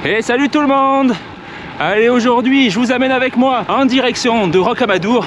Et salut tout le monde! Allez, aujourd'hui je vous amène avec moi en direction de Rocamadour,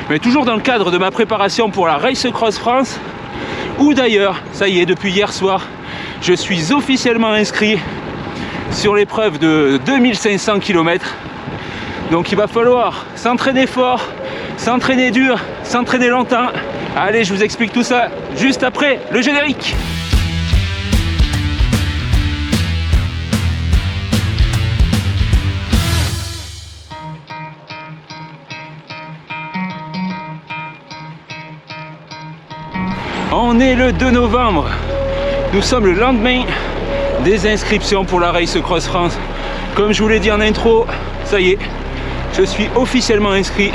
mais toujours dans le cadre de ma préparation pour la Race Cross France, où d'ailleurs, ça y est, depuis hier soir, je suis officiellement inscrit sur l'épreuve de 2500 km. Donc il va falloir s'entraîner fort, s'entraîner dur, s'entraîner longtemps. Allez, je vous explique tout ça juste après le générique. On est le 2 novembre, nous sommes le lendemain des inscriptions pour la Race Cross France. Comme je vous l'ai dit en intro, ça y est, je suis officiellement inscrit,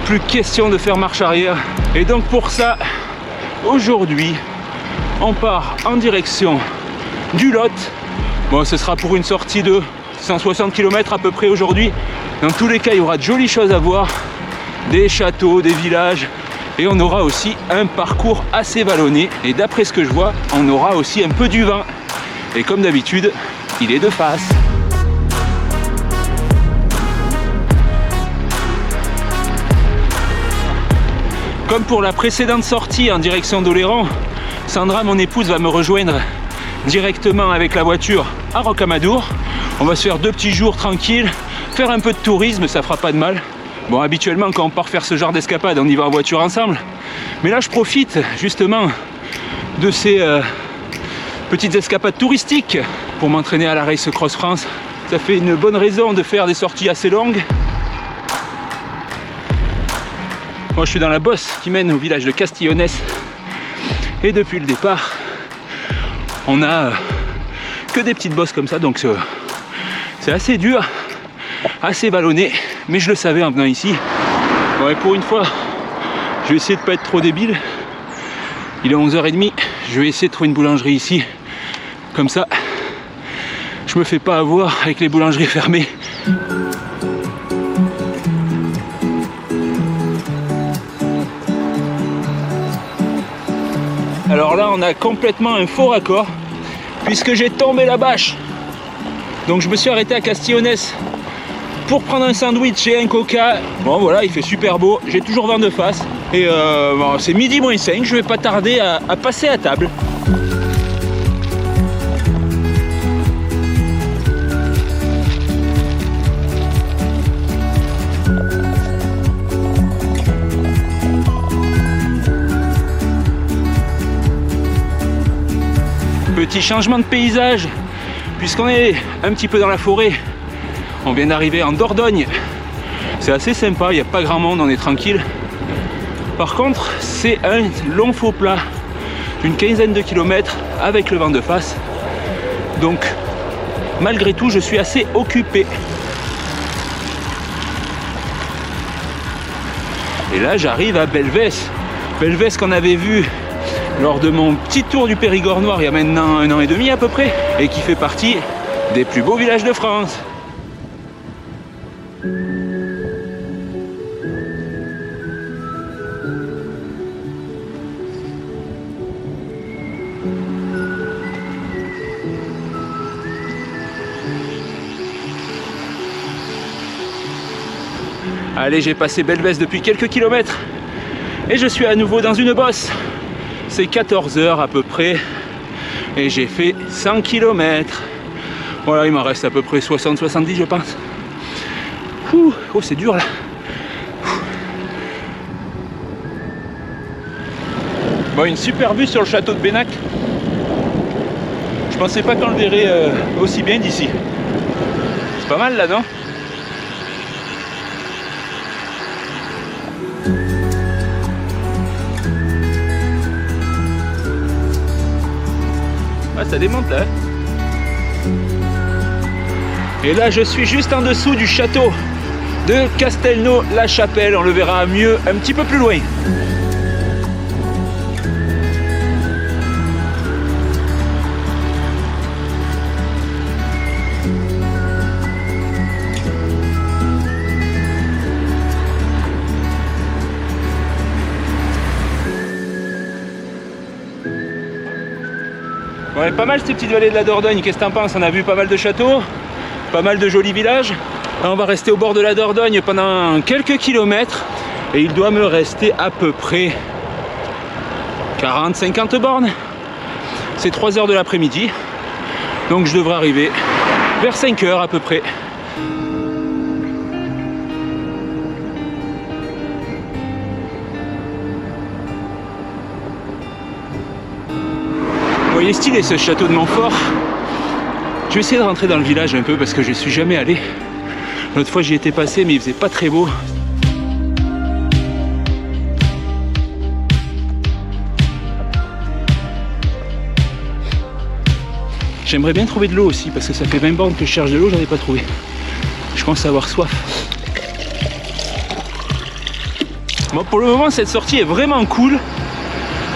plus question de faire marche arrière. Et donc pour ça, aujourd'hui, on part en direction du Lot. Bon, ce sera pour une sortie de 160 km à peu près aujourd'hui. Dans tous les cas, il y aura de jolies choses à voir, des châteaux, des villages. Et on aura aussi un parcours assez vallonné. Et d'après ce que je vois, on aura aussi un peu du vent. Et comme d'habitude, il est de face. Comme pour la précédente sortie en direction d'Oléron, Sandra, mon épouse, va me rejoindre directement avec la voiture à Rocamadour. On va se faire 2 petits jours tranquilles, faire un peu de tourisme, ça fera pas de mal. Bon, habituellement, quand on part faire ce genre d'escapade, on y va en voiture ensemble. Mais là, je profite justement de ces petites escapades touristiques pour m'entraîner à la Race Cross France. Ça fait une bonne raison de faire des sorties assez longues. Moi, je suis dans la bosse qui mène au village de Castillonnès. Et depuis le départ, on a que des petites bosses comme ça. Donc, c'est assez dur, assez vallonné. Mais je le savais en venant ici. Bon, et pour une fois, je vais essayer de ne pas être trop débile. Il est 11h30. Je vais essayer de trouver une boulangerie ici. Comme ça, je me fais pas avoir avec les boulangeries fermées. Alors là, on a complètement un faux raccord puisque j'ai tombé la bâche. Donc je me suis arrêté à Castillonnès pour prendre un sandwich et un coca. Bon voilà, il fait super beau, j'ai toujours vent de face. Et bon, c'est midi moins 5, je vais pas tarder à passer à table. Petit changement de paysage, puisqu'on est un petit peu dans la forêt. On vient d'arriver en Dordogne. C'est assez sympa, il n'y a pas grand monde, on est tranquille. Par contre, c'est un long faux plat d'une quinzaine de kilomètres avec le vent de face. Donc, malgré tout, je suis assez occupé. Et là, j'arrive à Belvès. Belvès qu'on avait vu lors de mon petit tour du Périgord noir il y a maintenant 1 an et demi à peu près, et qui fait partie des plus beaux villages de France. Allez, j'ai passé Belvès depuis quelques kilomètres et je suis à nouveau dans une bosse. C'est 14h à peu près et j'ai fait 100 km. Voilà, il m'en reste à peu près 60-70 je pense. Ouh, oh, c'est dur là. Bon, une super vue sur le château de Bénac. Je pensais pas qu'on le verrait aussi bien d'ici. C'est pas mal là, non? Ah, ça démonte là. Et là, je suis juste en dessous du château de Castelnau-la-Chapelle. On le verra mieux un petit peu plus loin. Ouais, pas mal ces petites vallées de la Dordogne, qu'est-ce que t'en penses? On a vu pas mal de châteaux, pas mal de jolis villages. Là, on va rester au bord de la Dordogne pendant quelques kilomètres et il doit me rester à peu près 40-50 bornes. C'est 3 h de l'après-midi, donc je devrais arriver vers 5 h à peu près. Vous voyez, stylé ce château de Montfort. Je vais essayer de rentrer dans le village un peu parce que je ne suis jamais allé. L'autre fois j'y étais passé mais il faisait pas très beau. J'aimerais bien trouver de l'eau aussi parce que ça fait 20 bornes que je cherche de l'eau, j'en ai pas trouvé. Je commence à avoir soif. Bon, pour le moment cette sortie est vraiment cool.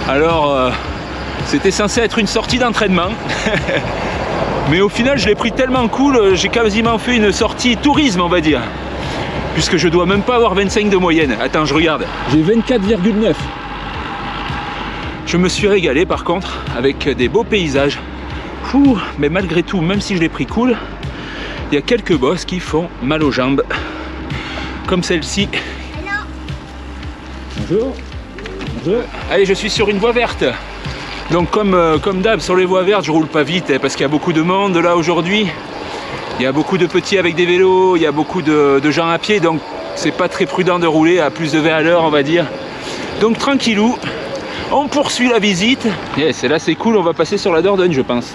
Alors c'était censé être une sortie d'entraînement. Mais au final je l'ai pris tellement cool, j'ai quasiment fait une sortie tourisme on va dire. Puisque je dois même pas avoir 25 de moyenne. Attends, je regarde. J'ai 24,9. Je me suis régalé par contre avec des beaux paysages. Ouh, mais malgré tout, même si je l'ai pris cool, il y a quelques bosses qui font mal aux jambes. Comme celle-ci. Bonjour. Bonjour. Allez, je suis sur une voie verte. Donc comme d'hab sur les voies vertes, je roule pas vite parce qu'il y a beaucoup de monde là aujourd'hui. Il y a beaucoup de petits avec des vélos, il y a beaucoup de gens à pied, donc c'est pas très prudent de rouler à plus de 20 à l'heure on va dire. Donc tranquillou, on poursuit la visite. Yes, et là c'est cool, on va passer sur la Dordogne je pense.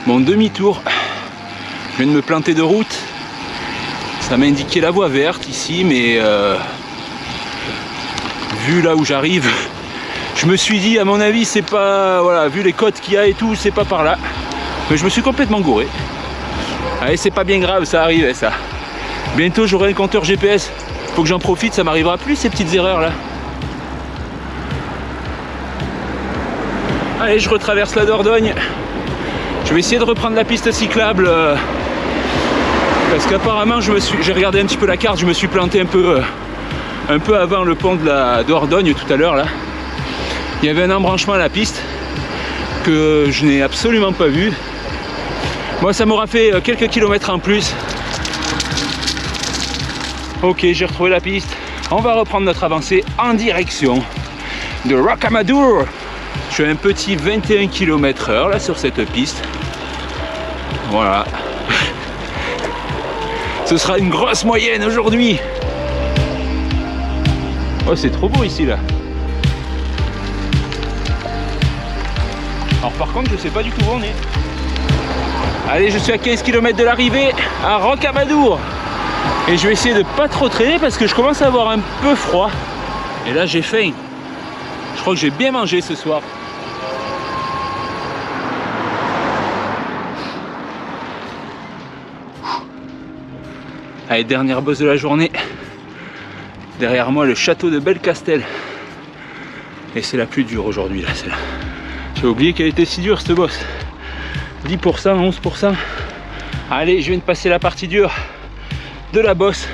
Bon, demi-tour, je viens de me planter de route. Ça m'a indiqué la voie verte ici, mais vu là où j'arrive, je me suis dit à mon avis c'est pas, voilà, vu les côtes qu'il y a et tout, c'est pas par là. Mais je me suis complètement gouré. Allez, c'est pas bien grave, ça arrive ça. Bientôt j'aurai un compteur GPS, faut que j'en profite, ça m'arrivera plus ces petites erreurs là. Allez, je retraverse la Dordogne. Je vais essayer de reprendre la piste cyclable parce qu'apparemment j'ai regardé un petit peu la carte, je me suis planté un peu avant le pont de la Dordogne tout à l'heure là. Il y avait un embranchement à la piste que je n'ai absolument pas vu. Moi ça m'aura fait quelques kilomètres en plus. Ok, j'ai retrouvé la piste. On va reprendre notre avancée en direction de Rocamadour. Je fais un petit 21 km/h là sur cette piste. Voilà. Ce sera une grosse moyenne aujourd'hui. Oh, c'est trop beau ici là. Alors par contre je sais pas du tout où on est. Allez, je suis à 15 km de l'arrivée à Rocamadour. Et je vais essayer de pas trop traîner parce que je commence à avoir un peu froid. Et là j'ai faim. Je crois que j'ai bien mangé ce soir. Allez, dernière bosse de la journée. Derrière moi le château de Belcastel. Et c'est la plus dure aujourd'hui là, celle-là. J'ai oublié qu'elle était si dure cette bosse. 10%, 11%. Allez, je viens de passer la partie dure de la bosse.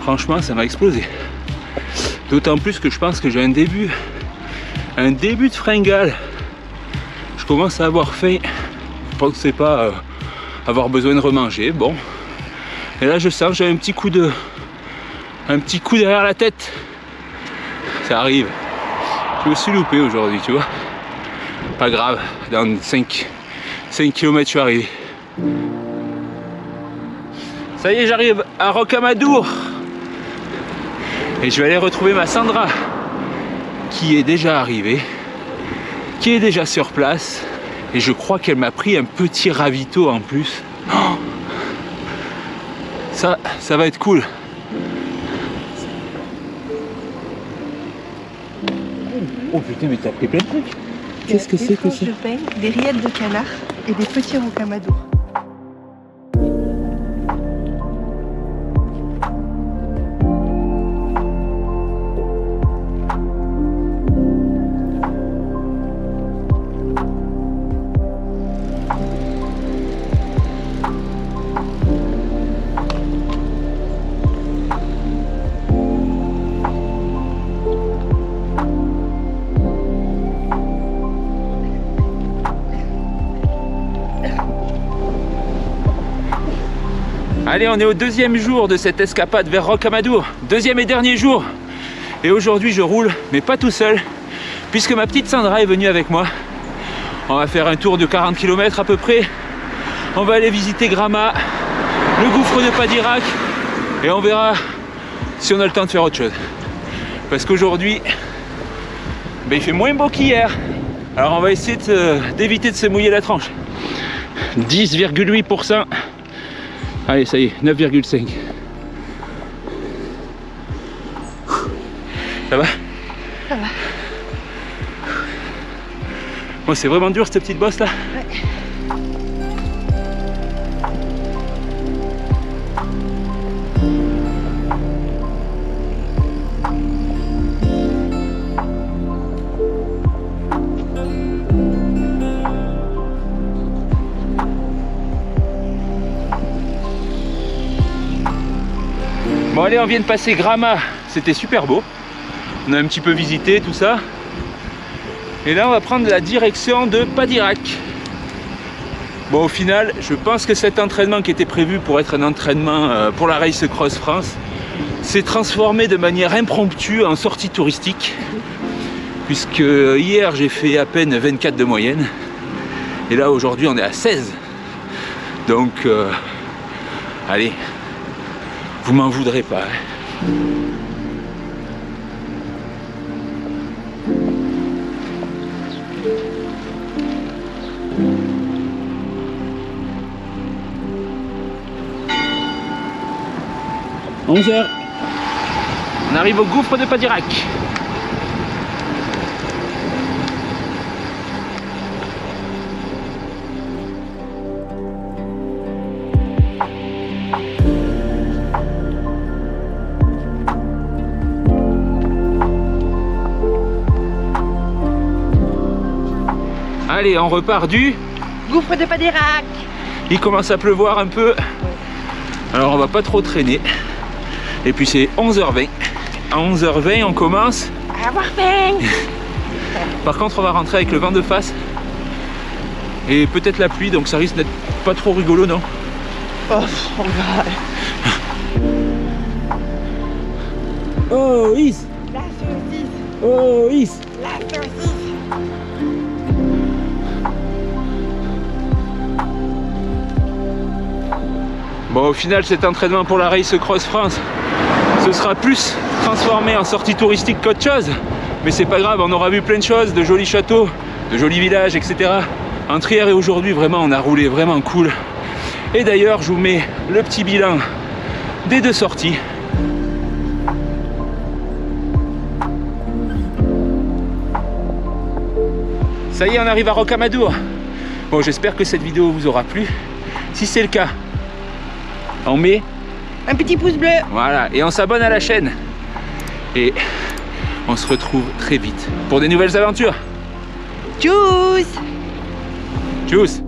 Franchement ça m'a explosé. D'autant plus que je pense que j'ai un début de fringale. Je commence à avoir faim. Je pense que c'est pas avoir besoin de remanger. Bon. Et là je sens que j'ai un petit coup derrière la tête. Ça arrive. Je me suis loupé aujourd'hui, tu vois. Pas grave, dans 5 km je suis arrivé. Ça y est, j'arrive à Rocamadour. Et je vais aller retrouver ma Sandra qui est déjà arrivée, qui est déjà sur place. Et je crois qu'elle m'a pris un petit ravito en plus. Oh, ça va être cool. Oh putain, mais t'as pris plein de trucs. Qu'est-ce que c'est que ça? Des pain, des rillettes de canard et des petits rocamadours. Allez, on est au deuxième jour de cette escapade vers Rocamadour. Deuxième et dernier jour. Et aujourd'hui, je roule, mais pas tout seul, puisque ma petite Sandra est venue avec moi. On va faire un tour de 40 km à peu près. On va aller visiter Grama, le gouffre de Padirac, et on verra si on a le temps de faire autre chose. Parce qu'aujourd'hui, il fait moins beau qu'hier. Alors on va essayer d'éviter de se mouiller la tranche. 10,8%. Allez, ça y est, 9,5. Ça va? Ça va. Bon, c'est vraiment dur cette petite bosse là. Ouais. Bon allez, on vient de passer Grama, c'était super beau. On a un petit peu visité tout ça. Et là on va prendre la direction de Padirac. Bon, au final, je pense que cet entraînement qui était prévu pour être un entraînement pour la Race Cross France s'est transformé de manière impromptue en sortie touristique. Puisque hier j'ai fait à peine 24 de moyenne. Et là aujourd'hui on est à 16. Donc allez, vous m'en voudrez pas. Hein. « 11h. On arrive au gouffre de Padirac. Allez, on repart du Gouffre de Padirac. Il commence à pleuvoir un peu. Alors on va pas trop traîner. Et puis c'est 11h20. À 11h20 on commence À avoir faim. Par contre on va rentrer avec le vent de face. Et peut-être la pluie, donc ça risque d'être pas trop rigolo, non? Oh, on verra. Oh is. La saucisse. Oh is. La saucisse. Bon, au final, cet entraînement pour la Race Cross France, ce sera plus transformé en sortie touristique qu'autre chose. Mais c'est pas grave, on aura vu plein de choses, de jolis châteaux, de jolis villages, etc. Entre hier et aujourd'hui, vraiment, on a roulé vraiment cool. Et d'ailleurs, je vous mets le petit bilan des deux sorties. Ça y est, on arrive à Rocamadour. Bon, j'espère que cette vidéo vous aura plu. Si c'est le cas, on met un petit pouce bleu. Voilà, et on s'abonne à la chaîne. Et on se retrouve très vite pour des nouvelles aventures. Tchuss. Tchuss.